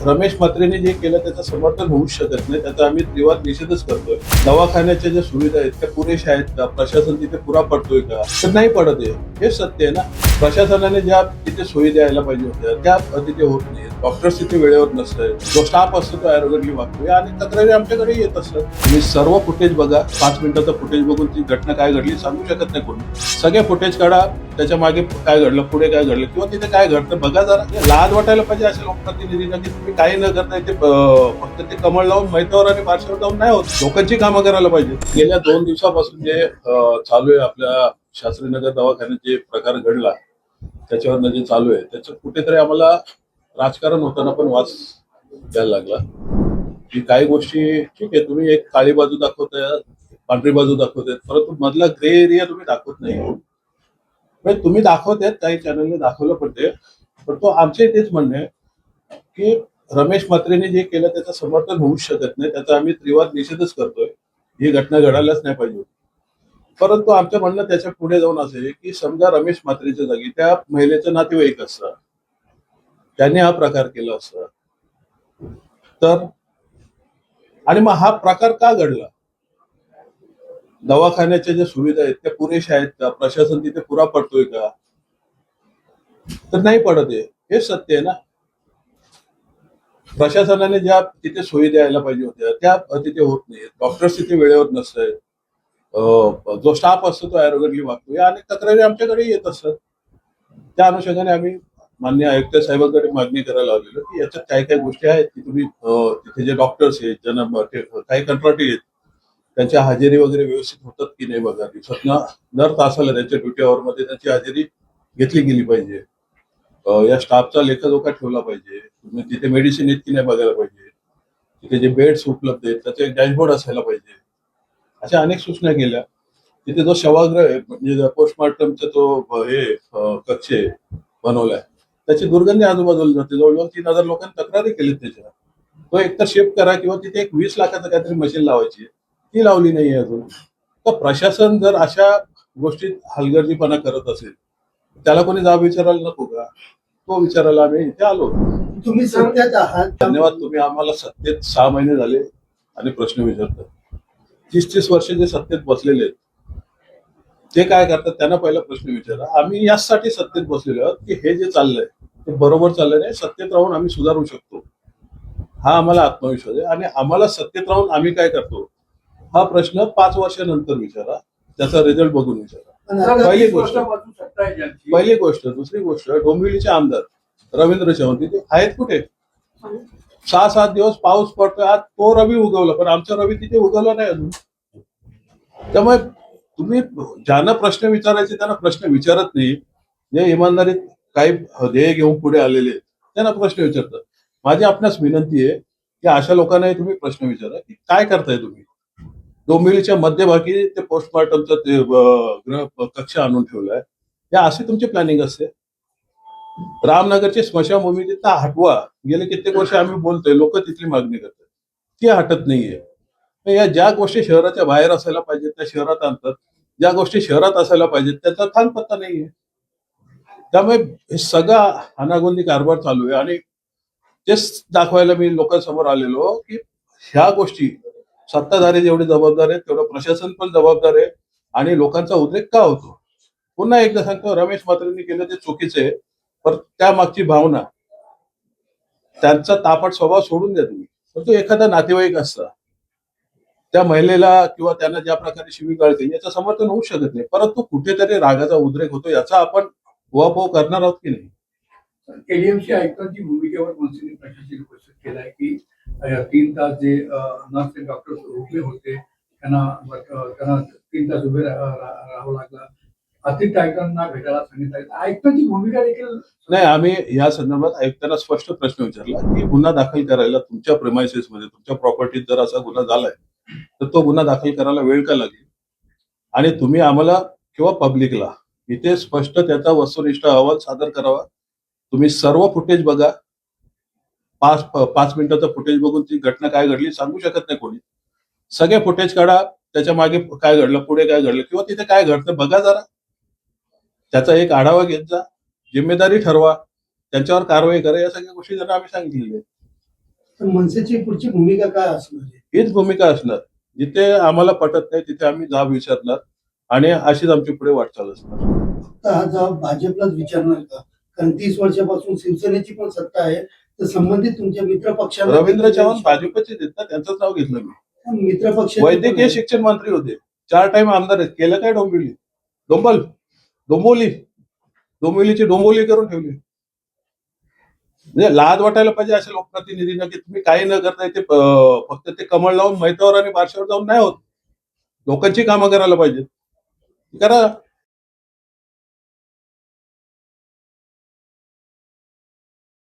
रमेश म्हात्रेने जे केलं त्याचं समर्थन होऊच शकत नाही. त्याचा आम्ही तीव्र निषेधच करतोय. दवाखान्याच्या ज्या सुविधा आहेत त्या पुरेशा आहेत का? प्रशासन तिथे पुरा पडतोय का? तर नाही पडत आहे. हे सत्य आहे ना. प्रशासनाने ज्या तिथे सोयी द्यायला पाहिजे होत्या त्या तिथे होत नाही. डॉक्टर्स तिथे वेळेवर नसतंय. जो स्टाफ असतो तो ॲरोगंटली वागतोय आणि तक्रारी आमच्याकडे येत असतात. तुम्ही सर्व फुटेज बघा. 5 मिनिटाचं फुटेज बघून ती घटना काय घडली सांगू शकत नाही कोणी. सगळे फुटेज काढा. त्याच्या मागे काय घडलं, पुढे काय घडलं किंवा तिथे काय घडतं बघा जरा. लाज वाटायला पाहिजे अशा लोकप्रतिनिधींना की तुम्ही काही न करता ते फक्त ते कमळ लावून मैतावर आणि पार्श्वर जाऊन नाही होत. लोकांची कामं करायला पाहिजे. गेल्या 2 दिवसापासून जे चालू आहे आपल्या शास्त्रीनगर दवाखान्यात जे प्रकार घडला त्याच्यावर जे चालू आहे त्याचं कुठेतरी आम्हाला राजकारण होताना पण वास द्यायला लागला की काही गोष्टी ठीक आहे, तुम्ही एक काळी बाजू दाखवताय, पांढरी बाजू दाखवताय, परंतु मधला ग्रे एरिया तुम्ही दाखवत नाही. म्हणजे तुम्ही दाखवतायत, काही चॅनलने दाखवलं पण ते, पण तो आमचे तेच म्हणणं आहे की रमेश म्हात्रेने जे केलं त्याचं समर्थन होऊच शकत नाही. त्याचा आम्ही तीव्र निषेधच करतोय. ही घटना घडायलाच नाही पाहिजे. परंतु आमचं म्हणणं त्याच्या पुढे जाऊन असं आहे की समजा रमेश म्हात्रेच्या जागी त्या महिलेचं नातेवाईक असतं, त्यांनी हा प्रकार केला असता तर, आणि मग हा प्रकार का घडला? दवाखान्याच्या ज्या सुविधा आहेत त्या पुरेशा आहेत का? प्रशासन तिथे पुरा पडतोय का? तर नाही पडत आहे. हे सत्य आहे ना. प्रशासनाने ज्या तिथे सोयी द्यायला पाहिजे होत्या त्या तिथे होत नाही. डॉक्टर्स तिथे वेळेवर नसतंय. जो स्टाफ असतो तो ॲरोगंटली वागतोय आणि तक्रारी आमच्याकडे येत असतात. त्या अनुषंगाने आम्ही माननीय आयुक्त साहेबांकडे मागणी करायला आलेलो की याच्यात काय काय गोष्टी आहेत की तुम्ही तिथे जे डॉक्टर्स आहेत ज्यांना काही कंत्राटी आहेत त्यांच्या हजेरी वगैरे व्यवस्थित होतात की नाही बघा. दिवसातनं दर तासाला त्यांच्या ड्युटी मध्ये त्यांची हजेरी घेतली गेली पाहिजे. या स्टाफचा लेखाजोखा ठेवला पाहिजे. तुम्ही तिथे मेडिसिन आहेत की नाही बघायला पाहिजे. तिथे जे बेड्स उपलब्ध आहेत त्याचा एक डॅशबोर्ड असायला पाहिजे. अशा अनेक सूचना केल्या. तिथे जो शवाग्रह आहे म्हणजे पोस्टमॉर्टमचा तो कक्ष आहे बनवलाय त्याची दुर्गंधी आजूबाजूला जाते. जवळजवळ 3,000 लोकांनी तक्रारी केली त्याच्या. तो एकतर शिफ्ट करा किंवा तिथे एक 20 लाखाचं काहीतरी मशीन लावायची, ती लावली नाहीये अजून. तर प्रशासन जर अशा गोष्टीत हलगर्जीपणा करत असेल त्याला कोणी जाब विचारायला नको का? तो विचारायला आम्ही इथे आलो. तुम्ही सत्यात आहात. धन्यवाद. तुम्ही आम्हाला सत्तेत 6 महिने झाले आणि प्रश्न विचारतात. 30-30 वर्ष जे सत्तेत बसलेले आहेत ते काय करतात त्यांना पहिला प्रश्न विचारा. आम्ही यासाठी सत्तेत बसलेलो आहोत की हे जे चाललंय ते बरोबर चाललंय नाही. सत्तेत राहून आम्ही सुधारू शकतो हा आम्हाला आत्मविश्वास आहे. आणि आम्हाला सत्तेत राहून आम्ही काय करतो हा प्रश्न 5 वर्षानंतर विचारा. त्याचा रिझल्ट बघून विचारा. पहिली गोष्ट. दुसरी गोष्ट, डोंबिवलीचे आमदार रवींद्र चव्हाण तिथे आहेत कुठे? 6-7 दिवस पाऊस पडतोय. आज तो रवी उगवला पण आमचा रवी तिथे उगवला नाही अजून. त्यामुळे तुम्ही ज्यांना प्रश्न विचारायचे त्यांना प्रश्न विचारत नाही. जे इमानदारीत काही ध्येय घेऊन पुढे आलेले आहेत त्यांना प्रश्न विचारतात. माझी आपणास विनंती आहे की अशा लोकांनाही तुम्ही प्रश्न विचारा की काय करताय तुम्ही. डोंबिवलीच्या मध्यभागी ते पोस्टमॉर्टमचं ते गृह कक्ष आणून ठेवलाय. या अशी तुमची प्लॅनिंग असते. रामनगरची स्मशानभूमी तिथं हटवा. गेले कित्येक वर्ष आम्ही बोलतोय, लोक तिथली मागणी करतात, ती हटत नाहीये. या ज्या गोष्टी शहराच्या बाहेर असायला पाहिजेत त्या शहरात आणतात. ज्या गोष्टी शहरात असायला पाहिजेत त्याचा थान पत्ता नाहीये. त्यामुळे हे सगळा अनागोंदी कारभार चालू आहे. आणि तेच दाखवायला मी लोकांसमोर आलेलो की ह्या गोष्टी सत्ताधारी जेवढे जबाबदार आहेत तेवढं प्रशासन पण जबाबदार आहे. आणि लोकांचा उद्रेक का होतो? पुन्हा एकदा सांगतो, रमेश म्हात्रेंनी केलं ते चुकीचं आहे. पण त्यामागची भावना, त्यांचा तापट स्वभाव सोडून द्या तुम्ही. पण तो एखादा नातेवाईक असता त्या महिलेला किंवा त्यांना ज्या प्रकारे शिवीगाळ केली याचं समर्थन होऊ शकत नाही. परंतु कुठेतरी रागाचा उद्रेक होतो याचा आपण उहापोह करणार आहोत की नाही. एडीएमसी आयुक्तांची भूमिकेवर मनसेने प्रशासकीय उपस्थित केलाय की 3 तास जे नर्स डॉक्टर रोखले होते त्यांना 3 तास उभे राहावं लागलं. अतिरिक्त आयुक्तांना भेटायला सांगितलं. आयुक्तांची भूमिका देखील नाही. आम्ही या संदर्भात आयुक्तांना स्पष्ट प्रश्न विचारला की गुन्हा दाखल करायला तुमच्या प्रेमायसेस मध्ये तुमच्या प्रॉपर्टीत जर असा गुन्हा झालाय तर तो गुन्हा दाखल करायला वेळ का लागेल? आणि तुम्ही आम्हाला किंवा पब्लिकला इथे स्पष्ट त्याचा वस्तुनिष्ठ अहवाल सादर करावा. तुम्ही सर्व फुटेज बघा. 5 मिनिटाचं फुटेज बघून ती घटना काय घडली सांगू शकत नाही कोणी. सगळे फुटेज काढा. त्याच्या मागे काय घडलं, पुढे काय घडलं किंवा तिथे काय घडतं बघा जरा. त्याचा एक आढावा घेत जा. जिम्मेदारी ठरवा. त्यांच्यावर कारवाई करा. या सगळ्या गोष्टी त्यांना आम्ही सांगितलेल्या आहेत. तर मनसेची पुढची भूमिका काय असणार आहे? हीच भूमिका असणार. जिथे आम्हाला पटत नाही तिथे आम्ही जाब विचारणार आणि अशीच आमची पुढे वाटचाल असणार. फक्त हा जबाब भाजपलाच विचारणार का? कारण 30 वर्षापासून शिवसेनेची पण सत्ता आहे, तर संबंधित तुमच्या मित्र पक्षांना रवींद्र चव्हाण भाजपचे देत ना, त्यांचंच नाव घेतलं मी. मित्र पक्ष वैद्यकीय शिक्षण मंत्री होते, 4 टाइम आमदार आहेत. केलं काय डोंबिवलीची डोंबोली करून ठेवली. म्हणजे लाज वाटायला पाहिजे अशा लोकप्रतिनिधींना की तुम्ही काही न करता ते फक्त ते कमळ लावून मैतावर आणि बारशावर जाऊन नाही होत. लोकांची कामं करायला पाहिजेत. करा.